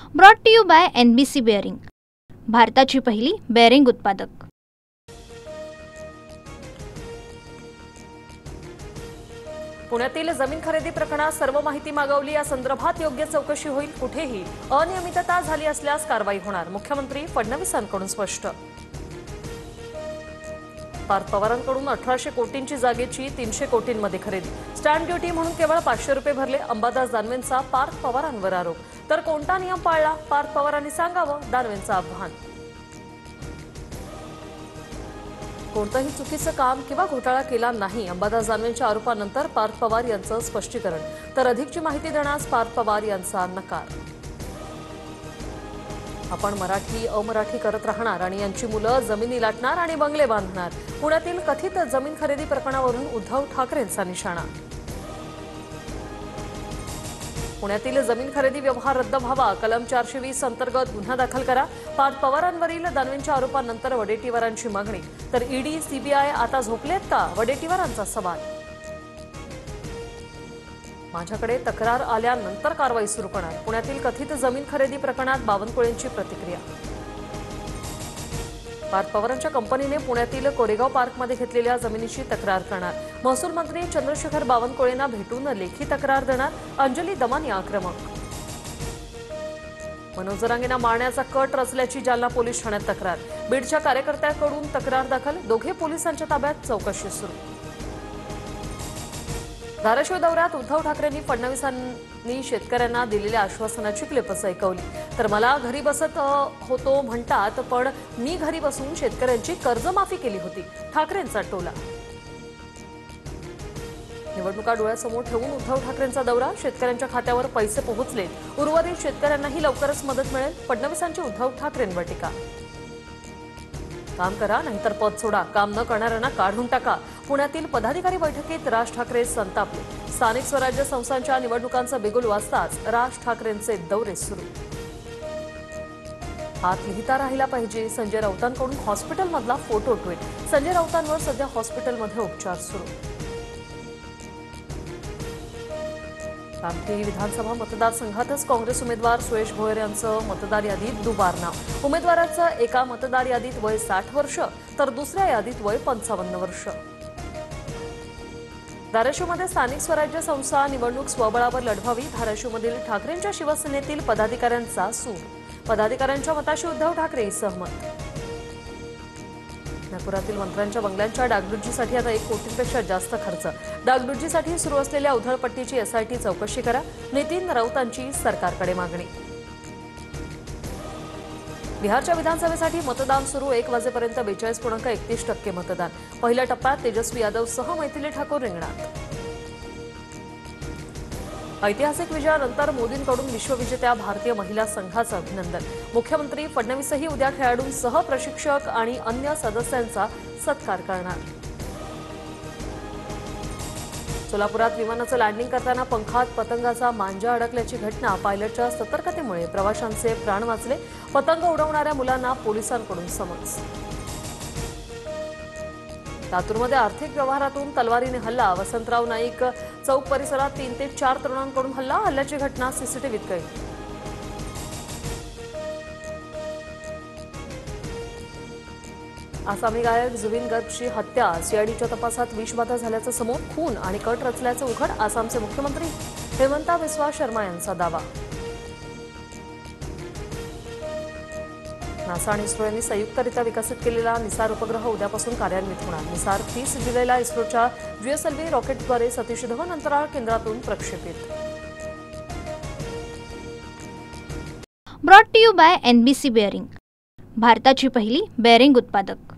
Brought to you by NBC bearing, भारताची पहिली bearing उत्पादक। पुण्यातील जमीन खरेदी प्रकरणात सर्व माहिती मागवली, या संदर्भात योग्य चौकशी होईल। कुठेही अनियमितता झाली असल्यास कारवाई होणार, मुख्यमंत्री फडणवीसांकडून स्पष्ट। पार्थ पवारांकडून 1800 कोटींची जागेची 300 कोटींमध्ये खरेदी, स्टॅम्प ड्युटी म्हणून केवळ 500 रुपये भरले, अंबादास दानवेंचा पार्थ पवारांवर आरोप। तर कोणता नियम पाळला, पार्थ पवारांनी सांगावं, दानवेंचं आव्हान। कोणतंही चुकीचं काम किंवा घोटाळा केला नाही, अंबादास दानवेंच्या आरोपानंतर पार्थ पवार यांचं स्पष्टीकरण। तर अधिकची माहिती देण्यास पार्थ पवार यांचा नकार। आपण मराठी अमराठी करत राहणार आणि यांची मुलं जमिनी लाटणार आणि बंगले बांधणार, पुण्यातील कथित जमीन खरेदी प्रकरणावरून उद्धव ठाकरेंचा निशाणा। पुण्यातील जमीन खरेदी व्यवहार रद्द व्हावा, कलम 420 अंतर्गत गुन्हा दाखल करा। पार्थ पवारांवरील दानवेंच्या आरोपांनंतर वडेट्टीवारांची मागणी। तर ईडी CBI आता झोपलेत का, वडेट्टीवारांचा सवाल। माझ्याकडे तक्रार आल्यानंतर कारवाई सुरू करणार, पुण्यातील कथित जमीन खरेदी प्रकरणात बावनकुळेंची प्रतिक्रिया। पार्थ पवारांच्या कंपनीने पुण्यातील कोरेगाव पार्कमध्ये घेतलेल्या जमिनीची तक्रार करणार, महसूल मंत्री चंद्रशेखर बावनकुळेंना भेटून लेखी तक्रार देणार, अंजली दमानी आक्रमक। मनोज जरांगेंना मारण्याचा कट रचल्याची जालना पोलीस ठाण्यात तक्रार, बीडच्या कार्यकर्त्याकडून तक्रार दाखल, दोघे पोलिसांच्या ताब्यात, चौकशी सुरू। धाराशिव दौऱ्यात उद्धव ठाकरेंनी फडणवीसांनी शेतकऱ्यांना दिलेल्या आश्वासनाची क्लिपच ऐकवली। तर मला घरी बसत होतो म्हणतात, पण मी घरी बसून शेतकऱ्यांची कर्जमाफी केली होती, ठाकरेंचा टोला। निवडणुका डोळ्यासमोर ठेवून उद्धव ठाकरेंचा दौरा, शेतकऱ्यांच्या खात्यावर पैसे पोहोचले, उर्वरित शेतकऱ्यांनाही लवकरच मदत मिळेल, फडणवीसांची उद्धव ठाकरेंवर टीका। काम करा नाहीतर पद सोडा, काम न करणाऱ्यांना काढून टाका, पुण्यातील पदाधिकारी बैठकीत राज ठाकरे संतापले। स्थानिक स्वराज्य संस्थांच्या निवडणुकांचा बिगुल वाजताच राज ठाकरेंचे दौरे सुरू। हात लिहिता राहिला पाहिजे, संजय राऊतांकडून हॉस्पिटलमधला फोटो ट्विट, संजय राऊतांवर सध्या हॉस्पिटलमध्ये उपचार सुरू। कामठी विधानसभा मतदारसंघातच काँग्रेस उमेदवार सुयश भोयर यांचं मतदार यादीत दुबार नाव, उमेदवाराचं एका मतदार यादीत वय 60 वर्ष तर दुसऱ्या यादीत वय 55 वर्ष। धाराशिवमध्ये स्थानिक स्वराज्य संस्था निवडणूक स्वबळावर लढवावी, धाराशिवमधील ठाकरेंच्या शिवसेनेतील पदाधिकाऱ्यांचा सूर, पदाधिकाऱ्यांच्या मताशी उद्धव ठाकरे सहमत। नागपुरातील मंत्र्यांच्या बंगल्यांच्या डागडुजीसाठी आता 1 कोटींपेक्षा जास्त खर्च, डागडुजीसाठी सुरू असलेल्या उधळपट्टीची SIT चौकशी करा, नितीन राऊतांची सरकारकडे मागणी। बिहारच्या विधानसभेसाठी मतदान सुरू, 1 वाजेपर्यंत 42.31% मतदान, पहिल्या टप्प्यात तेजस्वी यादवसह मैथिली ठाकूर रिंगणात। ऐतिहासिक विजयानंतर मोदींकडून विश्वविजेत्या भारतीय महिला संघाचं अभिनंदन, मुख्यमंत्री फडणवीसही उद्या खेळाडूंसह प्रशिक्षक आणि अन्य सदस्यांचा सत्कार करणार। सोलापुरात विमानाचं लँडिंग करताना पंखात पतंगाचा मांजा अडकल्याची घटना, पायलटच्या सतर्कतेमुळे प्रवाशांचे प्राण वाचले, पतंग उडवणाऱ्या मुलांना पोलिसांकडून समज। लातूरमध्ये आर्थिक व्यवहारातून तलवारीने हल्ला, वसंतराव नाईक चौक परिसरात 3 ते 4 तरुणांकडून हल्ला, हल्ल्याची घटना CCTVत कैद। आसामी गायक जुबिन गर्गची हत्या, CIDच्या तपासात विषबाधा झाल्याचं समोर, खून आणि कट रचल्याचं उघड, आसामचे मुख्यमंत्री हेमंता बिस्वा शर्मा यांचा दावा। नासा आणि इस्रो यांनी संयुक्तरित्या विकसित केलेला निसार उपग्रह उद्यापासून कार्यान्वित होणार, निसार 30 जुलैला इस्रोच्या GSLV रॉकेटद्वारे सतीश धवन अंतराळ केंद्रातून प्रक्षेपित। Brought to you by NBC bearing, भारताची पहिली बेअरिंग उत्पादक।